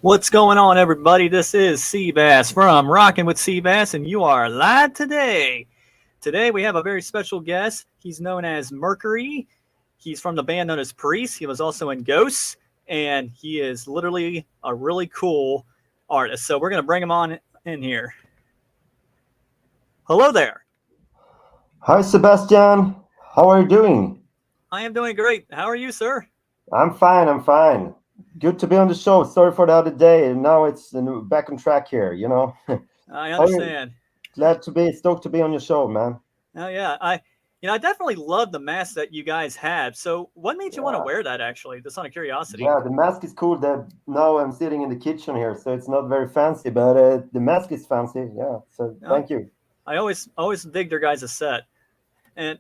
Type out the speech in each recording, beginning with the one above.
What's going on, everybody? This is Seabass from Rockin With Seabass, and you are live today. Today we have a very special guest. He's known as Mercury. He's from the band known as Preast. He was also in Gohst, and he is literally a really cool artist. So we're going to bring him on in here. Hello there. Hi, Sebastian. How are you doing? I am doing great. How are you, sir? I'm fine. I'm fine. Good to be on the show. Sorry for the other day. Now it's back on track here. I How are you? understand. Stoked to be on your show, man. Oh yeah, I definitely love the mask that you guys have. So what made you want to Yeah, wear that? Actually, just out of curiosity. yeah. The mask is cool. That now I'm sitting in the kitchen here, so it's not very fancy, but the mask is fancy. Yeah. So Uh, thank you. I always dig your guys' set, and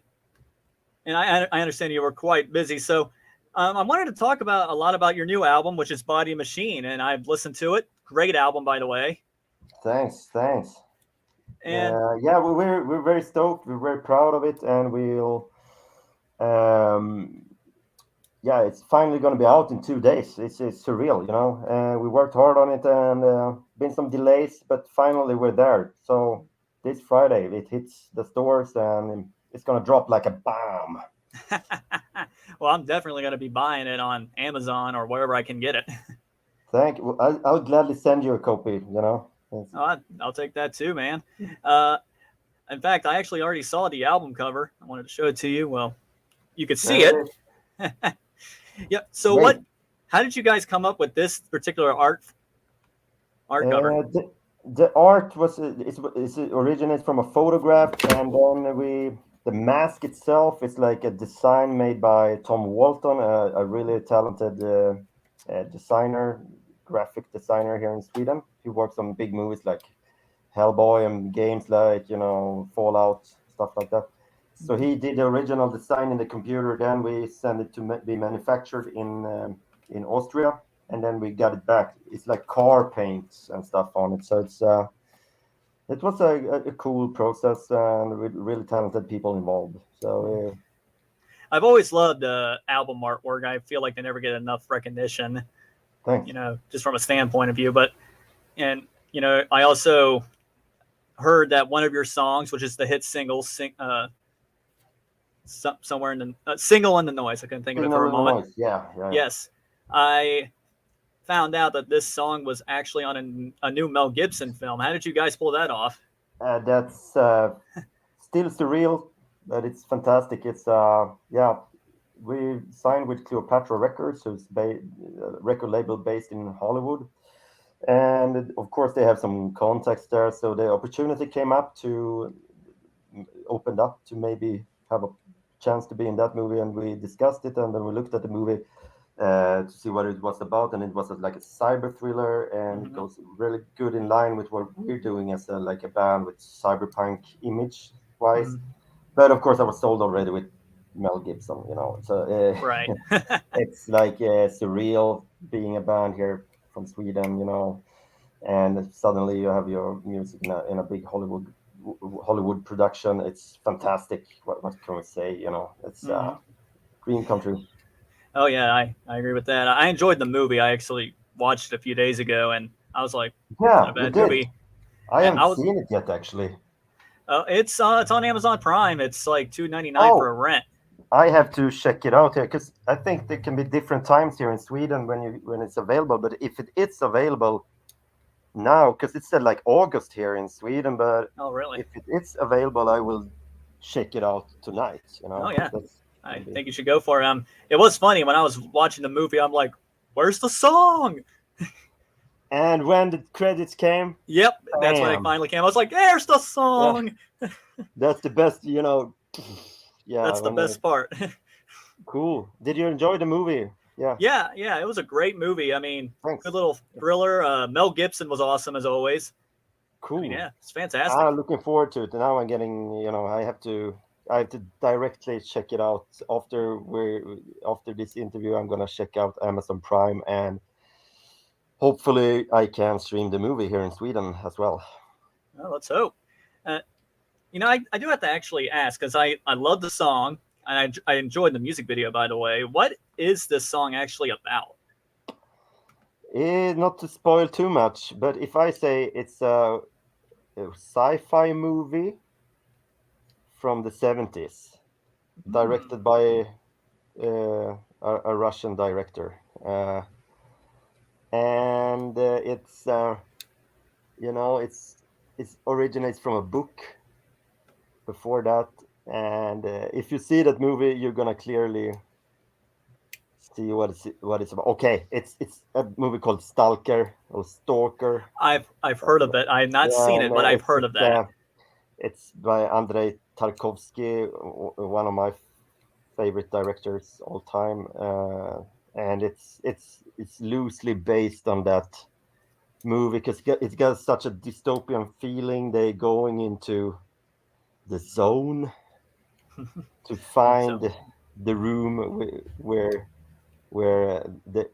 I understand you were quite busy. So I wanted to talk about a lot about your new album, which is Body Machine, and I've listened to it. Great album, by the way. Thanks. Thanks. And Yeah, we're very stoked. We're very proud of it, and we'll um yeah, it's finally going to be out in 2 days. It's surreal, you know. We worked hard on it and been some delays, but finally we're there. So this Friday it hits the stores and it's going to drop like a bomb. well, I'm definitely going to be buying it on Amazon or wherever I can get it. Thank you. I would gladly send you a copy. I'll take that too, man. Uh, in fact, I actually already saw the album cover. I wanted to show it to you. Well, you could see There it. it is. Yep. So Great. what? How did you guys come up with this particular art cover? The art it originates from a photograph, and then the mask itself is like a design made by Tom Walton, a really talented designer, graphic designer here in Sweden. He works on big movies like Hellboy and games like Fallout, stuff like that. So he did the original design in the computer. Then we sent it to be manufactured in Austria, and then we got it back. It's like car paints and stuff on it. So it was a cool process and with really talented people involved. So I've always loved album artwork. I feel like they never get enough recognition, thanks. just from a standpoint of view. But and I also heard that one of your songs, which is the hit single, somewhere in the single in the noise. I couldn't think of it for Signal a in the moment. noise. Yeah, yeah, yeah. Yes, I found out that this song was actually on a new Mel Gibson film. How did you guys pull that off? That's still surreal, but it's fantastic. It's yeah, we signed with Cleopatra Records, who's a record label based in Hollywood, and of course they have some contacts there. So the opportunity came up to opened up to maybe have a chance to be in that movie, and we discussed it, and then we looked at the movie to see what it was about, and it was like a cyber thriller, and it Mm-hmm. goes really good in line with what we're doing as a band with cyberpunk image wise. Mm-hmm. But of course, I was sold already with Mel Gibson, So Right. it's like surreal being a band here from Sweden, and suddenly you have your music in a big Hollywood production. It's fantastic. What can we say? It's Mm-hmm. dream come true. Oh yeah, I agree with that. I enjoyed the movie. I actually watched it a few days ago, and I was like, it's not a Yeah, you bad did. movie. I And haven't I was seen it yet, actually. it's on Amazon Prime. It's like $2.99 for Oh, a rent. I have to check it out here because I think there can be different times here in Sweden when it's available. But if it is available now, because it said like August here in Sweden, but Oh really? if it is available, I will check it out tonight. Oh yeah. That's gonna I be. think you should go for it. It was funny when I was watching the movie. I'm like, "Where's the song?" And when the credits came, Yep, that's when it bam! finally came. I was like, "There's the Yeah, song." that's the best. Yeah, That's the when best part. cool. Did you enjoy the movie? Yeah, Yeah, it was a great movie. I mean, good thanks. little thriller. Mel Gibson was awesome as always. I mean, Cool. yeah, it's fantastic. I'm looking forward to it. And now I'm getting, I have to directly check it out after this interview. I'm gonna check out Amazon Prime, and hopefully I can stream the movie here in Sweden as well. Well, let's hope. Uh, I do have to actually ask because I love the song and I enjoyed the music video. By the way, what is this song actually about? Not to spoil too much, but if I say it's a sci-fi movie from the 70s, Hmm. directed by a Russian director, and it originates from a book before that, and if you see that movie, you're gonna clearly see what it's about. Okay, it's a movie called Stalker or Stalker. I've heard of it. I have not Yeah, seen and it, but I've heard of that. it's by Andrei Tarkovsky, one of my favorite directors all time, and it's loosely based on that movie because it's got such a dystopian feeling. They going into the zone to So, find the room where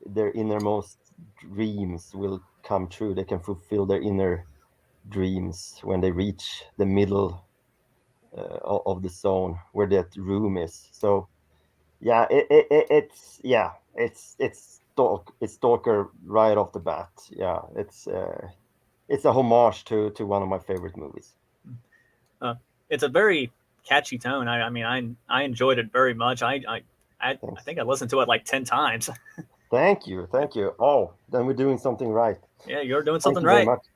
their innermost dreams will come true. They can fulfill their inner dreams when they reach the middle of the zone where that room is. So yeah, it's Stalker right off the bat. Yeah, it's a homage to one of my favorite movies. uh, it's a very catchy tone. I mean, I enjoyed it very much. I Thanks. think I listened to it like 10 times. Thank you. Oh, then we're doing something right. Yeah, you're doing Thank something you very right. much.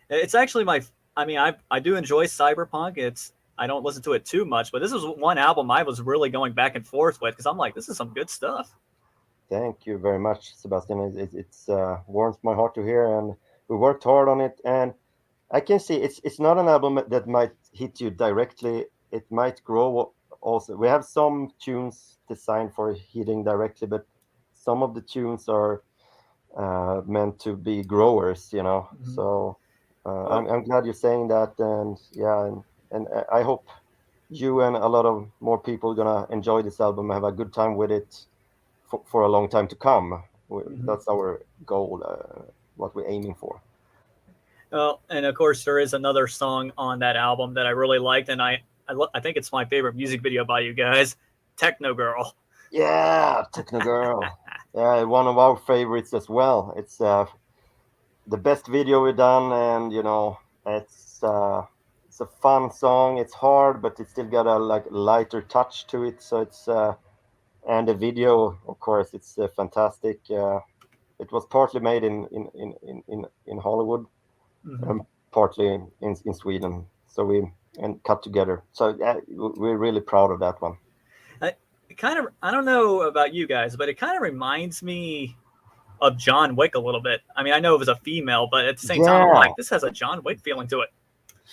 It's actually my. I mean, I do enjoy cyberpunk. I don't listen to it too much, but this was one album I was really going back and forth with because I'm like, this is some good stuff. Thank you very much, Sebastian. It's warms my heart to hear, and we worked hard on it. And I can see it's not an album that might hit you directly. It might grow also. We have some tunes designed for hitting directly, but some of the tunes are meant to be growers, you know. Mm-hmm. So Well, I'm glad you're saying that, and yeah, and I hope you and a lot of more people gonna enjoy this album, have a good time with it for a long time to come. mm-hmm. That's our goal, what we're aiming for. Well, and of course there is another song on that album that I really liked, and I think it's my favorite music video by you guys, Techno Girl. Yeah, Techno Girl. Yeah, one of our favorites as well. It's the best video we've done, and it's a fun song. It's hard, but it's still got a like lighter touch to it. So it's and the video, of course, it's fantastic. It was partly made in Hollywood Mm-hmm. and partly in Sweden. So we and cut together. So yeah, we're really proud of that one. It kind of I don't know about you guys, but it kind of reminds me of John Wick a little bit. I mean, I know it was a female, but at the same time, I'm Yeah, like, this has a John Wick feeling to it.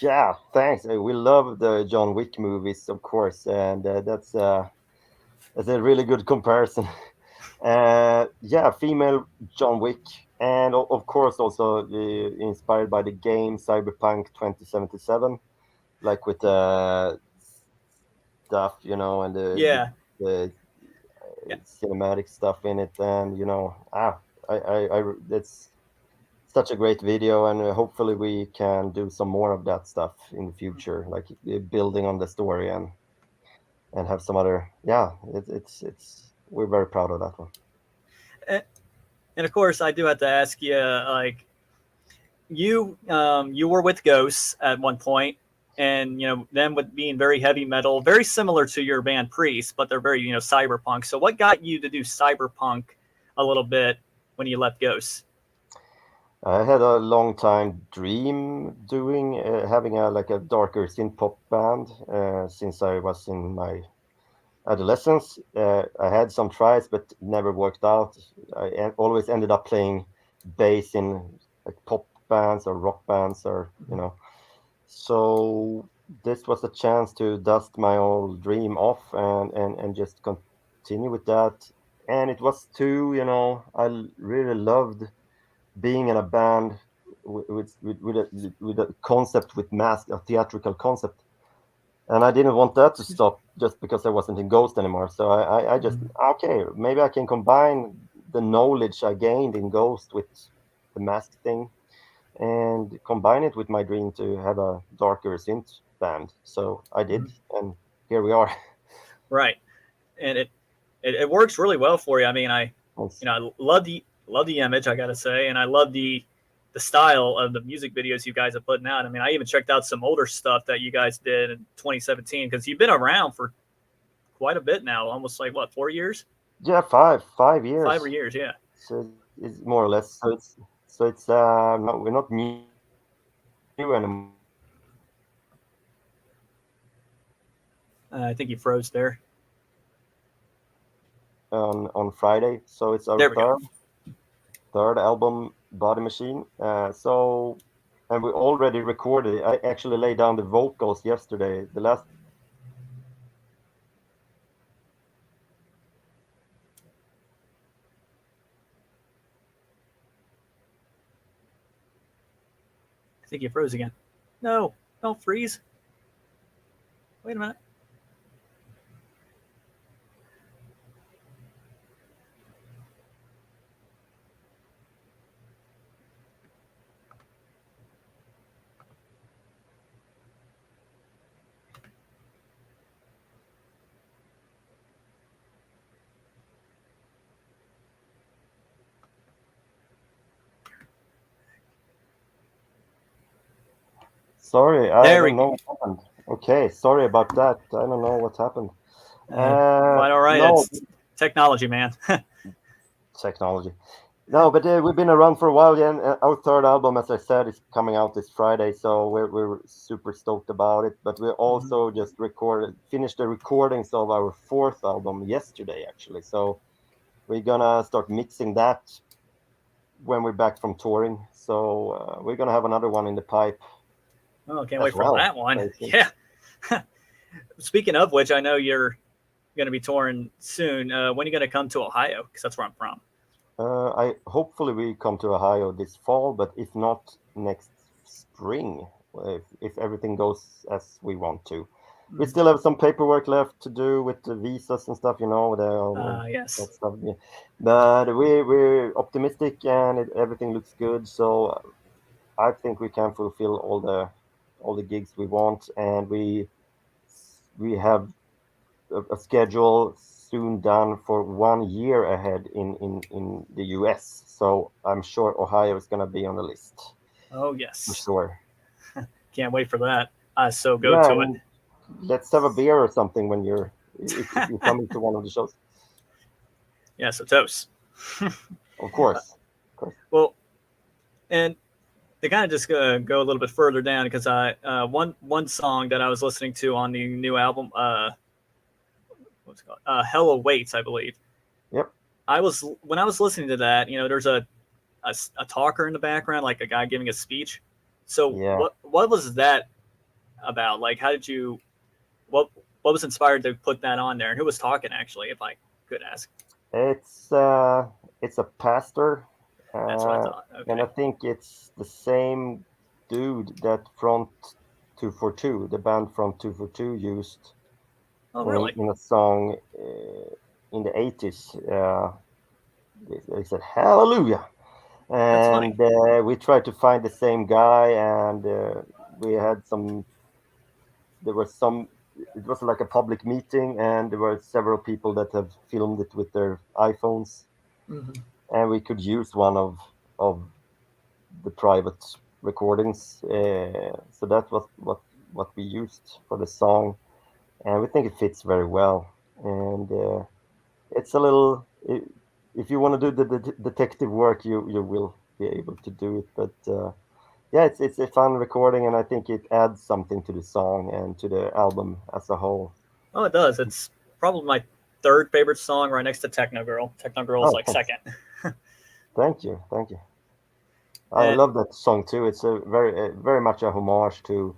yeah. Thanks. We love the John Wick movies, of course, and that's a really good comparison. Yeah, female John Wick, and of course also inspired by the game Cyberpunk 2077, like with stuff, and Yeah, the yeah. cinematic stuff in it, and it's such a great video, and hopefully we can do some more of that stuff in the future, like building on the story and have some other. Yeah, it's we're very proud of that one. And, and of course, I do have to ask you, like, you were with Ghosts at one point, and them with being very heavy metal, very similar to your band Priest, but they're very cyberpunk. So, what got you to do cyberpunk a little bit when you left Ghosts? I had a long time dream doing having a like a darker synth pop band since I was in my adolescence. I had some tries, but never worked out. Always ended up playing bass in like pop bands or rock bands, or So this was a chance to dust my old dream off and just continue with that. And it was too, really loved being in a band with a concept with mask, a theatrical concept, and I didn't want that to stop just because I wasn't in Ghost anymore. So I just okay, maybe I can combine the knowledge I gained in Ghost with the mask thing and combine it with my dream to have a darker synth band. So I did, and here we are. Right, and it works really well for you. I mean, I Thanks. I love the love the image, I gotta say, and I love the style of the music videos you guys are putting out. I mean, I even checked out some older stuff that you guys did in 2017 because you've been around for quite a bit now, almost like what, 4 years? Yeah, five 5 years. years, yeah. So it's more or less. So it's no, we're not new anymore. I think you froze there. On Friday. So it's our There we go. third album, Body Machine. So and we already recorded it. I actually laid down the vocals yesterday. The last I think you froze again. No, don't freeze. Wait a minute. Sorry, I There we don't go. know what happened. Okay, sorry about that. I don't know what happened. Quite all right. No, It's technology, man. technology. No, but we've been around for a while, yeah. And our third album, as I said, is coming out this Friday, so we're super stoked about it. But we also just finished the recordings of our fourth album yesterday, actually. So we're gonna start mixing that when we're back from touring. So we're gonna have another one in the pipe Oh, can't as wait for well. that one. I think. Yeah. Speaking of which, I know you're going to be touring soon. When are you going to come to Ohio? Because that's where I'm from. I hopefully we come to Ohio this fall, but if not, next spring, if everything goes as we want to. We Mm. still have some paperwork left to do with the visas and stuff, Yes. that stuff. Yeah. But we're optimistic and everything looks good. So I think we can fulfill all the gigs we want, and we have a schedule soon done for 1 year ahead in the US. So I'm sure Ohio is going to be on the list Oh, for yes. sure. Can't wait for that. So go Yeah, to it. and let's have a beer or something when if you're coming to one of the shows. Yeah, so toast. Of course, of course. Well, and to kind of just go a little bit further down because I one song that I was listening to on the new album, what's it called? Hella Waits, I believe. Yep. I was when I was listening to that, there's a talker in the background, like a guy giving a speech. So Yeah. what was that about? Like, how did you what what was inspired to put that on there, and who was talking actually, if I could ask? It's uh it's a pastor, That's what I uh, thought. and I Okay. think it's the same dude that Front 242, the band Front 242 used Oh, in, really? in a song in the 80s. They said hallelujah, That's funny. and we tried to find the same guy, and we had there was some it was like a public meeting, and there were several people that have filmed it with their iPhones, Hmm. and we could use one of the private recordings. So that was what we used for the song, and we think it fits very well. And it's a little if you want to do the detective work, you will be able to do it. But yeah, it's a fun recording, and I think it adds something to the song and to the album as a whole. Oh, it does. It's probably my third favorite song, right next to Techno Girl. Techno Girl is Oh, like thanks. second. Thank you. I And love that song too. It's a very much a homage to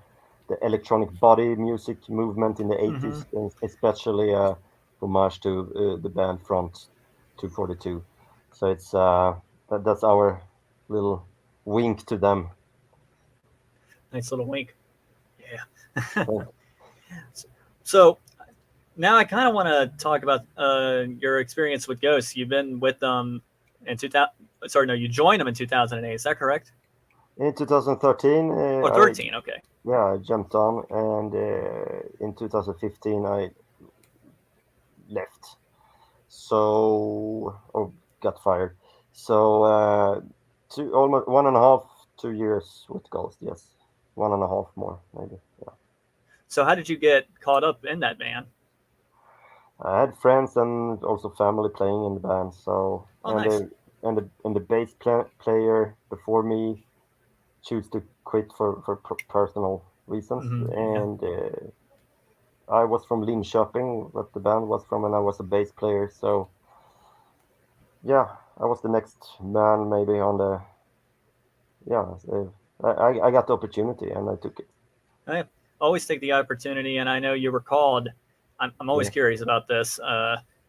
the electronic body music movement in the mhm. 80s, and especially a homage to the band Front 242. So that's our little wink to them. Nice little wink. Yeah. Thank- So now I kind of want to talk about your experience with Ghost. You've been with them in 2000. Sorry, no, you joined them in 2008. Is that correct? In 2013, Or 13? Okay. I jumped on, and in 2015 I left. So or got fired. So almost 1.5, 2 years with Gohst. Yes, 1.5 more maybe. Yeah. So how did you get caught up in that band? I had friends and also family playing in the band. So Oh, nice. and the bass player before me choose to quit for personal reasons, Yeah. and I was from Linköping, but the band was from, and I was a bass player. So yeah, I was the next man maybe on the yeah. I got the opportunity and I took it. I always take the opportunity, and I know you were called. I'm always Yeah, curious about this.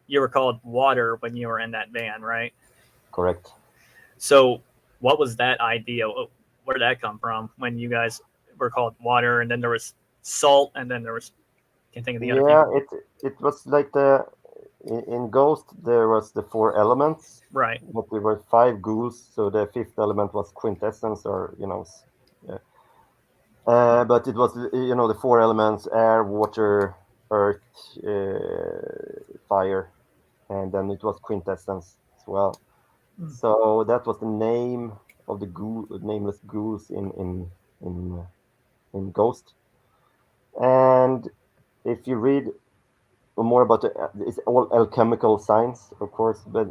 You were called Water when you were in that band, right? correct. So, what was that idea? Where did that come from? When you guys were called Water, and then there was Salt, and then there was can't think of the other Yeah, people. it was like in Ghost there was the four elements, Right. but there were five ghouls, so the fifth element was quintessence, or yeah. But it was the four elements: air, water, earth, fire, and then it was quintessence as well. Mm. So that was the name of the nameless ghouls in in Ghost. And if you read more about it's all alchemical science, of course, but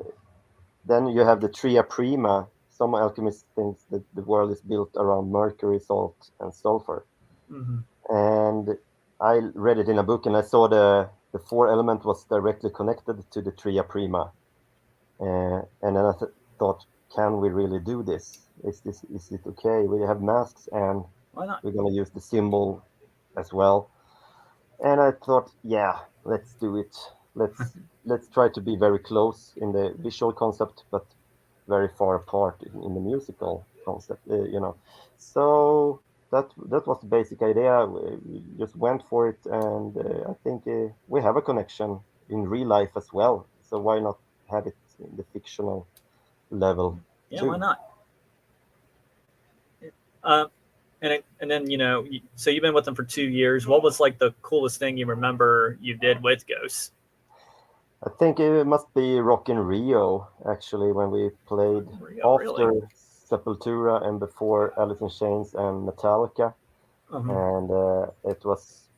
then you have the tria prima. Some alchemists think that the world is built around mercury, salt, and sulfur. Mm-hmm. And I read it in a book, and I saw the four element was directly connected to the tria prima. And then I thought, can we really do this? Is it okay? We have masks, and Why not? we're gonna use the symbol as well. And I thought, yeah, let's do it. Let's try to be very close in the visual concept, but very far apart in the musical concept. So that was the basic idea. We just went for it, and I think we have a connection in real life as well. So why not have it in the fictional level Yeah, why too? not? Uh, and then so you've been with them for 2 years. What was like the coolest thing you remember you did with Ghosts? I think it must be Rockin Rio, actually, when we played Rio, really? after Sepultura and before Alice in Chains and Metallica. Uh-huh. And it was,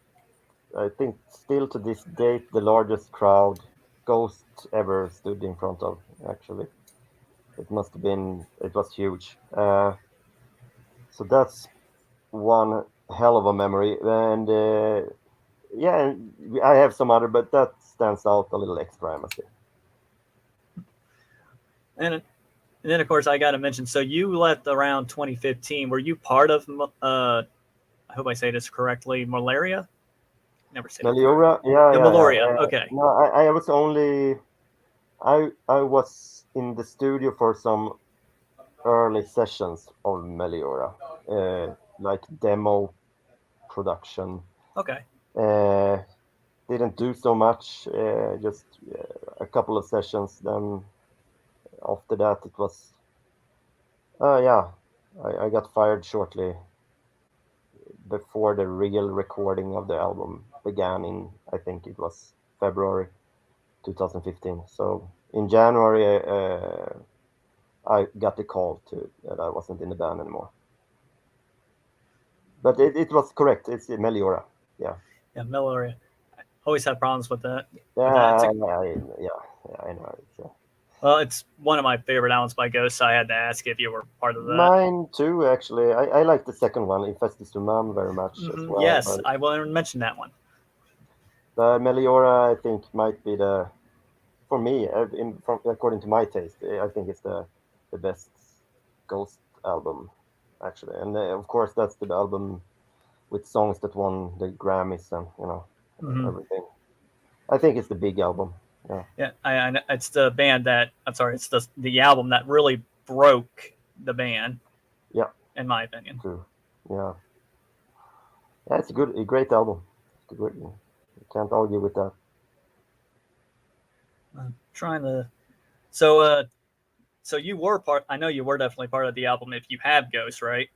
I think, still to this date, the largest crowd Ghost ever stood in front of, actually. It must have been, it was huge. So that's one hell of a memory. And yeah, I have some other, but that stands out a little extra, I must say. And then of course I got to mention. So you left around 2015. Were you part of? I hope I say this correctly. Malaria. Never say that correctly. Meliora, yeah, Yeah, yeah, yeah. Meloria. Okay. No, I was only I was in the studio for some early sessions of Meliora, like demo production. Okay. Uh, didn't do so much, just a couple of sessions. Then after that, it was yeah, I got fired shortly before the real recording of the album began in, I think it was February 2015. So in January, I got the call to that I wasn't in the band anymore. But it was correct. It's Meliora. Yeah. Yeah, Meloria. Always have problems with that. With that. Yeah, yeah, I know. It's one of my favorite albums by Ghost. So I had to ask if you were part of that. Mine too, actually. I like the second one, Infestus Humam, very much as well. Yes, I will mention that one. But Meliora, I think, might be for me, according to my taste, I think it's the best Ghost album, actually. And of course, that's the album with songs that won the Grammys and Mm-hmm. everything. I think it's the big album. Yeah, Yeah, it's the band that I'm sorry, it's the album that really broke the band, yeah, in my opinion. true. Yeah, yeah, it's a great album. It's a great, you can't argue with that. I'm trying to. So, so you were part. I know you were definitely part of the album. If you have Ghost, right?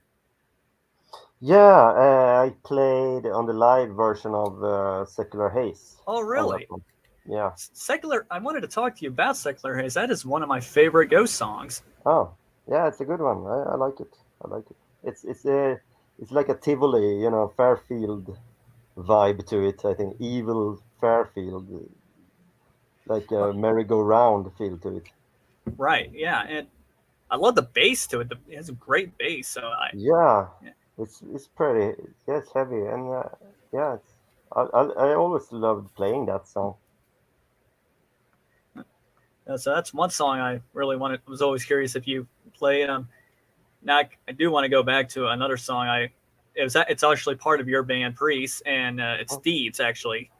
Yeah, I played on the live version of Secular Haze Oh, on that really? one. Yeah. Secular. I wanted to talk to you about Secular Haze. That is one of my favorite Ghost songs. Oh, yeah, it's a good one. I like it. I like it. It's like a Tivoli, Fairfield vibe to it. I think evil Fairfield, like a merry-go-round feel to it. Right. Yeah, and I love the bass to it. It has a great bass. So Yeah, yeah. it's pretty. Yeah, it's heavy, and yeah, I always loved playing that song. So that's one song I really wanted. Was always curious if you played. Now I do want to go back to another song. It's actually part of your band Preast, and it's Oh, Thieves actually.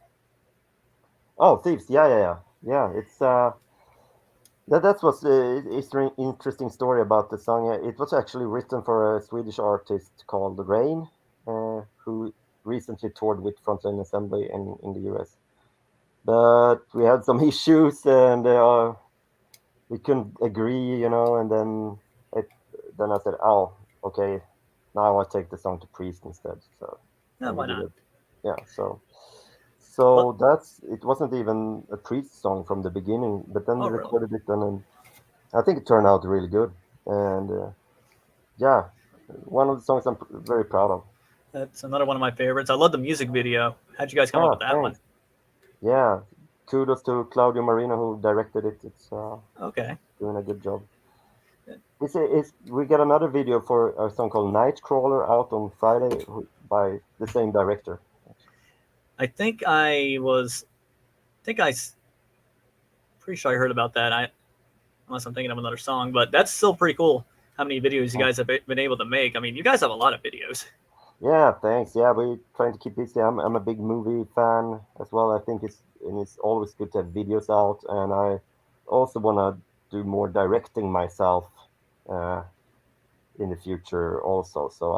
oh, Thieves. Yeah, yeah, yeah, yeah. It's That was it's an interesting story about the song. It was actually written for a Swedish artist called Rain, who recently toured with Frontline Assembly in the US. But we had some issues, and we couldn't agree, and it, then I said, "Oh, okay, now I take the song to Priest instead." So, No, and we why did not? it. Yeah, so Well, that's it. Wasn't even a Priest song from the beginning, but then oh we really? recorded it, and I think it turned out really good. And yeah, one of the songs I'm very proud of. That's another one of my favorites. I love the music video. How'd you guys come up Yeah, with that one? thanks. Yeah, kudos to Claudio Marino who directed it. It's Okay. doing a good job. We got another video for a song called Nightcrawler out on Friday by the same director. I think I was. I think pretty sure I heard about that. Unless I'm thinking of another song, but that's still pretty cool. How many videos you Oh, guys have been able to make? I mean, you guys have a lot of videos. yeah, thanks. Yeah, we're trying to keep busy. I'm a big movie fan as well. I think it's always good to have videos out, and I also want to do more directing myself. Uh, in the future also. So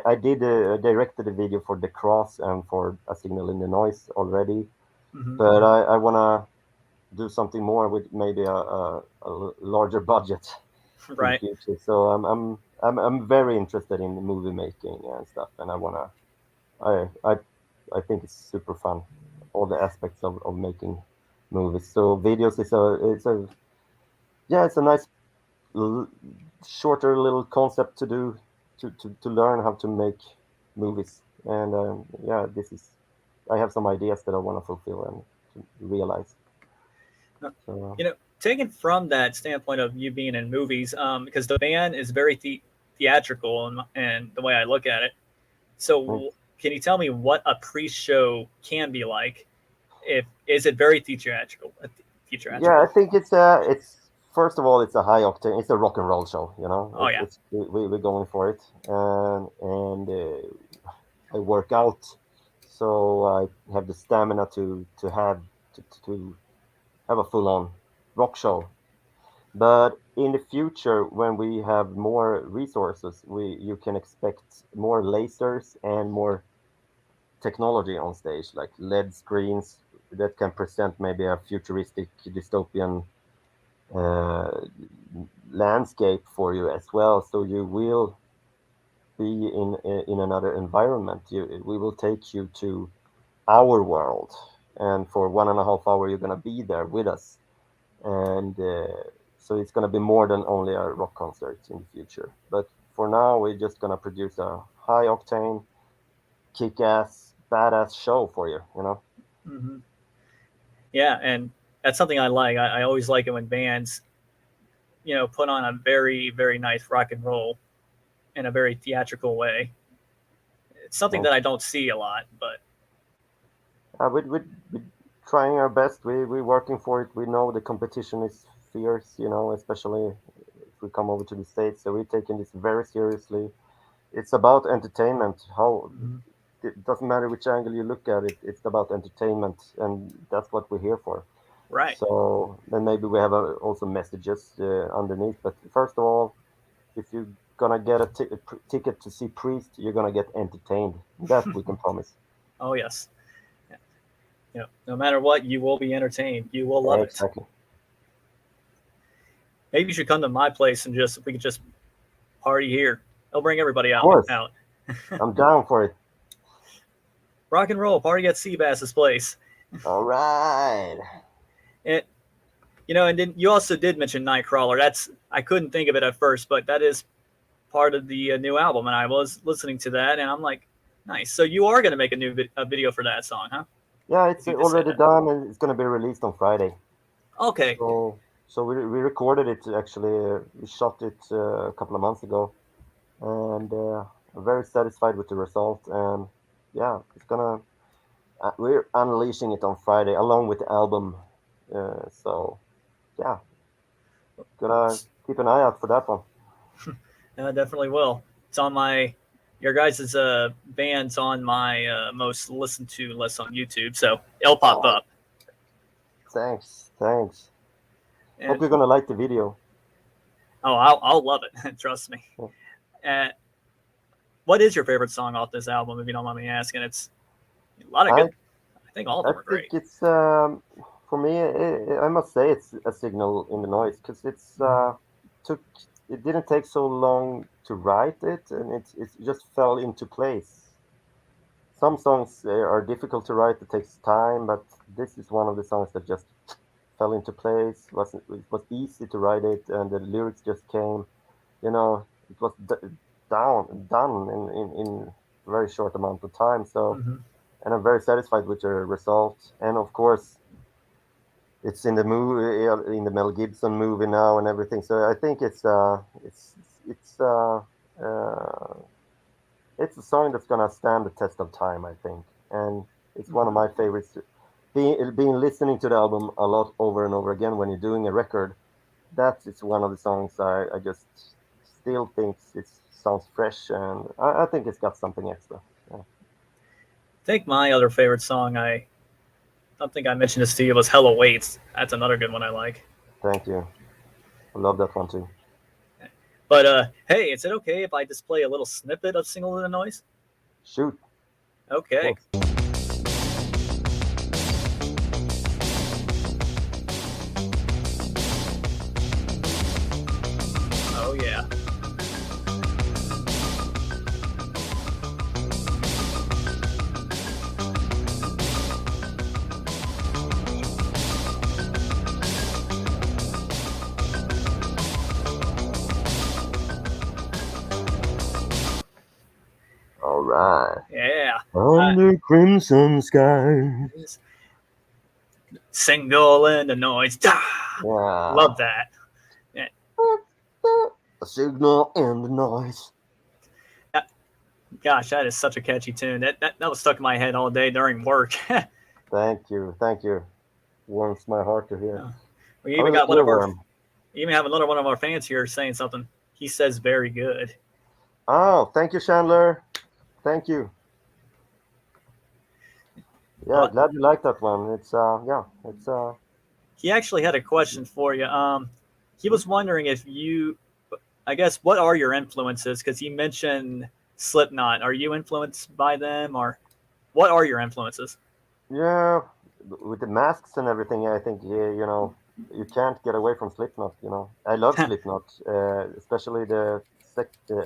I did directed a video for The Cross and for A Signal in the Noise already, Hmm. but I want to do something more with maybe a larger budget in the Right. future. So I'm very interested in movie making and stuff, and I think it's super fun, all the aspects of making movies. So videos is a yeah, it's a nice l- shorter little concept to do to learn how to make movies. And yeah, this is I have some ideas that I want to fulfill and to realize. So Taken from that standpoint of you being in movies, because the band is very theatrical, and the way I look at it. So, thanks. can you tell me what a Priest show can be like? If is it very theatrical? Yeah, I Theatrical. think it's first of all it's a high octane, it's a rock and roll show. Oh yeah. We're going for it, and I work out, so I have the stamina to have a full on rock show. But in the future, when we have more resources, we you can expect more lasers and more technology on stage, like LED screens that can present maybe a futuristic dystopian uh, landscape for you as well. So you will be in another environment. We will take you to our world, and for 1.5 hours you're gonna be there with us, and so it's going to be more than only a rock concert in the future. But for now, we're just going to produce a high octane, kick ass, badass show for you. Hmm. Yeah, and that's something I like. I always like it when bands, put on a very very nice rock and roll in a very theatrical way. It's something that Thanks. I don't see a lot, but We trying our best. We're working for it. We know the competition is fierce, especially if we come over to the States. So we're taking this very seriously. It's about entertainment. How mhm. it doesn't matter which angle you look at it, it's about entertainment, and that's what we're here for. Right. So then maybe we have also messages underneath. But first of all, if you're gonna get a ticket to see Priest, you're gonna get entertained. That we can promise. Oh yes. Yeah. No matter what, you will be entertained. You will love it. Exactly. Maybe you should come to my place and just we could just party here. I'll bring everybody Of out. course, Out. I'm down for it. Rock and roll party at Seabass's place. All right. It, and then you also did mention Nightcrawler. That's I couldn't think of it at first, but that is part of the new album, and I was listening to that, and I'm like, nice. So you are going to make a new a video for that song, huh? Yeah, it's If you just said already that. done and it's going to be released on Friday. Okay. So we recorded it actually. We shot it a couple of months ago, and I'm very satisfied with the result. And yeah, it's gonna we're unleashing it on Friday along with the album. So yeah, gotta keep an eye out for that one. Definitely will. It's on my your guys' band's on my most listened to list on YouTube, so it'll pop Oh, up. thanks. Hope And you're gonna like the video. I'll love it. Trust me. Uh, what is your favorite song off this album? If you don't mind me asking, it's a lot of I good. I think all of I them are think great. it's for me. I must say it's a signal in the noise because took it didn't take so long to write it, and it just fell into place. Some songs are difficult to write; it takes time, but this is one of the songs that just fell into place. It was easy to write it, and the lyrics just came. It was done in a very short amount of time. So, Mm-hmm. and I'm very satisfied with the result. And of course, it's in the movie, in the Mel Gibson movie now and everything. So I think it's uh, it's a song that's gonna stand the test of time. I think, and it's one of Mm-hmm. my favorites. Being listening to the album a lot over and over again when you're doing a record, that is one of the songs I just still think it sounds fresh, and I think it's got something extra. Yeah, I think my other favorite song I don't think I mentioned this to you was "Hello Waits." That's another good one I like. thank you. I love that one too. But hey, is it okay if I display a little snippet of "Single in the Noise"? Shoot, of Okay. course. Oh yeah. All right. Yeah. Uh, Under crimson sky. Single in the Noise. Love Yeah. that. Yeah. A signal and the noise. Gosh, that is such a catchy tune. That was stuck in my head all day during work. Thank you. Warms my heart to hear. We A even little got one of our earworm. even have another one of our fans here saying something. He says very good. Oh, thank you, Chandler. Thank you. Yeah, Well, glad you like that one. It's he actually had a question for you. He was wondering if you, I guess, what are your influences? Because he mentioned Slipknot. Are you influenced by them, or what are your influences? yeah, with the masks and everything, I think you can't get away from Slipknot. I love Slipknot, especially the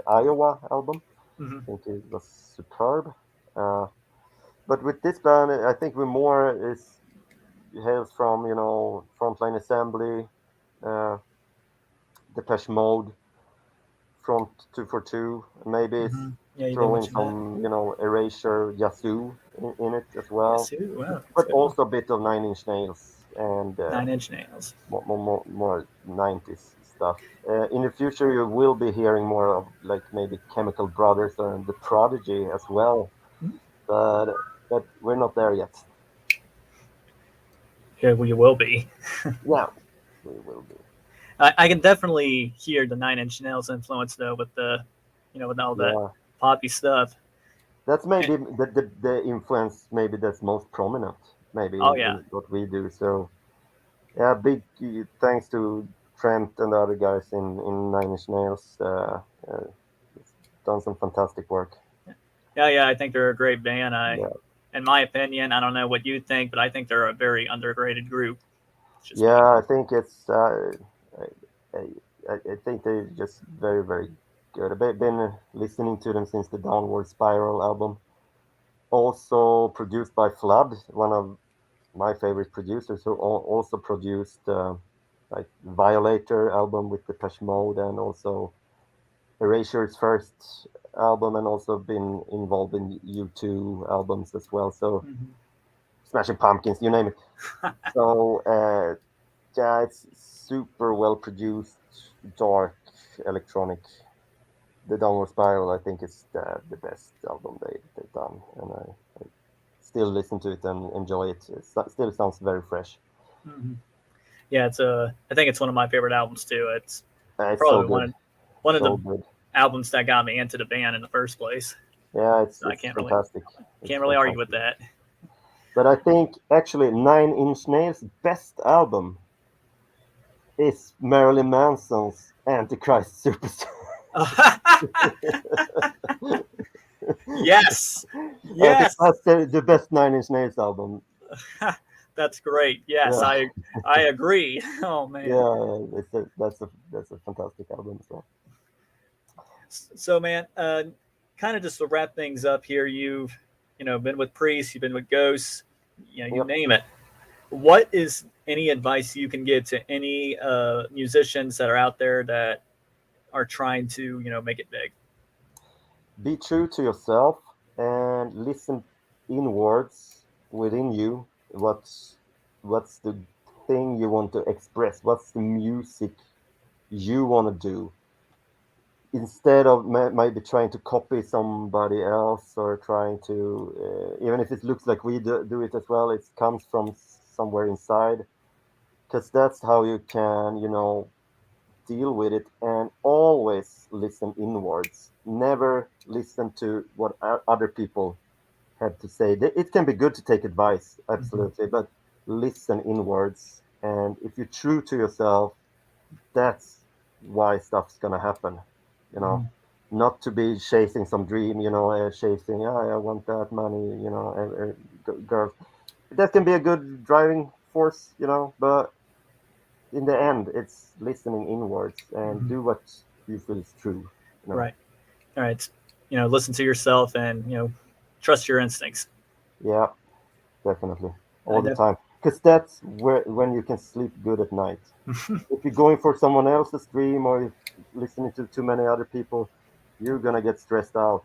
Iowa album. Mm-hmm. I think it was superb. Uh, but with this band, I think we more is hails from Frontline Assembly, uh, Depeche Mode, Front 242. Maybe it's Mm-hmm. Yeah, you did throwing mention that. some Erasure, Yazoo in it as Yes, well, too. Wow, that's a but good one. also a bit of Nine Inch Nails and 9 Inch Nails. more 90s stuff. In the future, you will be hearing more of like maybe Chemical Brothers and The Prodigy as well, Mm-hmm. but we're not there yet. Yeah, well, you will be. Yeah, we will be. I can definitely hear the 9 Inch Nails influence though, with with all that Yeah, poppy stuff. that's And, maybe the influence maybe that's most prominent maybe oh in yeah, what we do. So yeah, big thanks to Trent and the other guys in Nine Inch Nails. It's done some fantastic work. yeah. I think they're a great band. Yeah, In my opinion, I don't know what you think, but I think they're a very underrated group. It's just me. yeah. I think it's. I, I think they're just very good. I've been listening to them since the Downward Spiral album. Also produced by Flood, one of my favorite producers who also produced like Violator album with Depeche Mode, and also Erasure's first album, and also been involved in U2 albums as well. So Mhm. Smashing Pumpkins, you name it. So yeah, it's super well produced, dark electronic. The Downward Spiral, I think, is the best album they've done, and I still listen to it and enjoy it. Still sounds very fresh. Mhm. Yeah, it's I think it's one of my favorite albums too. It's It's so probably good, one of so the good. albums that got me into the band in the first place. Yeah, So I it's fantastic. It's can't really argue with fantastic. that. But I think actually Nine Inch Nails' best album is Marilyn Manson's Antichrist Superstar. Yes, I think yes, that's the best Nine Inch Nails album. that's great. Yes, Yeah, I agree. Oh man. yeah, that's a fantastic album. So So man, kind of just to wrap things up here, you've been with Priest, you've been with Ghosts, you yep. name it. What is any advice you can give to any musicians that are out there that are trying to make it big? Be true to yourself and listen inwards within you. What's the thing you want to express? What's the music you want to do? Instead of maybe trying to copy somebody else, or trying to, even if it looks like we do it as well, it comes from somewhere inside, because that's how you can, deal with it, and always listen inwards. Never listen to what other people have to say. It can be good to take advice, Mm-hmm. absolutely, but listen inwards. And if you're true to yourself, that's why stuff's gonna happen. You know, Mm-hmm. not to be chasing some dream. Chasing. Yeah, I want that money. Girls. That can be a good driving force. But in the end, it's listening inwards and Mm-hmm. do what you feel is true. You know. Right. All right. Listen to yourself and trust your instincts. Yeah, definitely, I all the def- time, because that's where when you can sleep good at night. If you're going for someone else's dream, or if listening to too many other people, you're gonna get stressed out.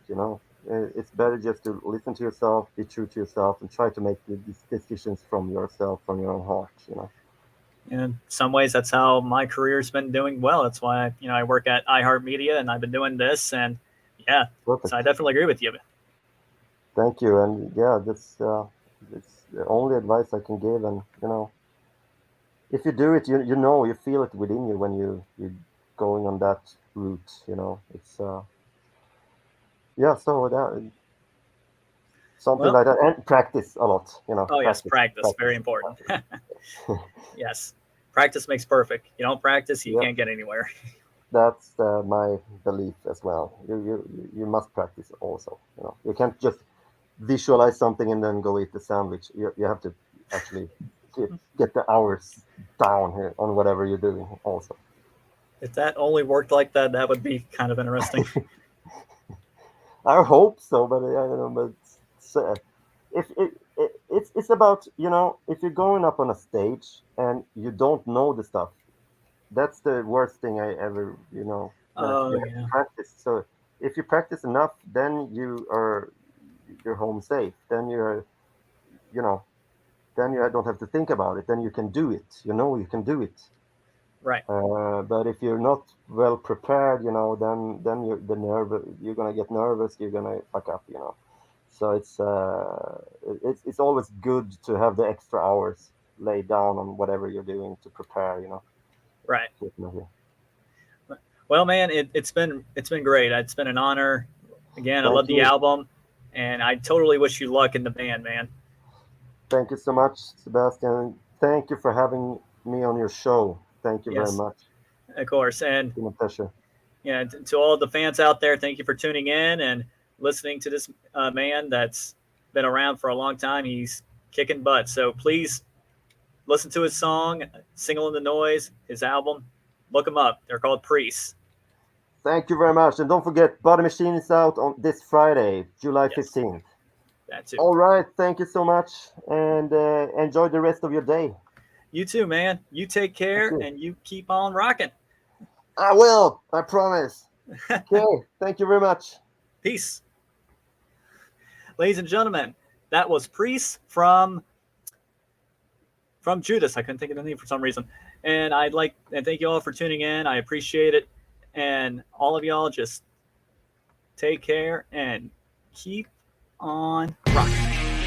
It's better just to listen to yourself, be true to yourself, and try to make these decisions from yourself, from your own heart. in some ways, that's how my career's been doing well. That's why I work at iHeartMedia and I've been doing this, and yeah, so I Perfect. definitely agree with you. Thank you. And yeah, that's the only advice I can give. And if you do it, you feel it within you when you're going on that route. It's yeah. So that something Well, like that, and practice a lot. oh yes, Practice, practice, very practice, important. practice. Yes, practice makes perfect. You don't practice, you Yep, can't get anywhere. that's my belief as well. You must practice also. You can't just visualize something and then go eat the sandwich. You have to actually get the hours down here on whatever you're doing also. If that only worked like that, that would be kind of interesting. I hope so, but I don't know. But if it's about, if you're going up on a stage and you don't know the stuff, that's the worst thing I ever, that Oh you have to yeah, practice. So if you practice enough, then you're home safe. Then you know then you don't have to think about it. Then you can do it. You can do it. right. But if you're not well prepared, then you're gonna get nervous. You're gonna fuck up. So it's always good to have the extra hours laid down on whatever you're doing to prepare. Right. Definitely. Well, man, it's been great. It's been an honor. Again, I Thank love the you. album, and I totally wish you luck in the band, man. Thank you so much, Sebastian. Thank you for having me on your show. Thank you very Yes, much. of course. And It's been a pleasure. yeah, to all the fans out there, thank you for tuning in and listening to this man that's been around for a long time. He's kicking butt. So please listen to his song, "Single in the Noise," his album. Look them up. They're called Priests. Thank you very much. And don't forget, Body Machine is out on this Friday, July Yes. 15th. That too. All right. Thank you so much, and enjoy the rest of your day. You too, man. You take Thank care you. and you keep on rocking. I will. I promise. Okay. Thank you very much. Peace. Ladies and gentlemen, that was Preast from Judas. I couldn't think of the name for some reason. And thank you all for tuning in. I appreciate it. And all of y'all just take care and keep on rocking.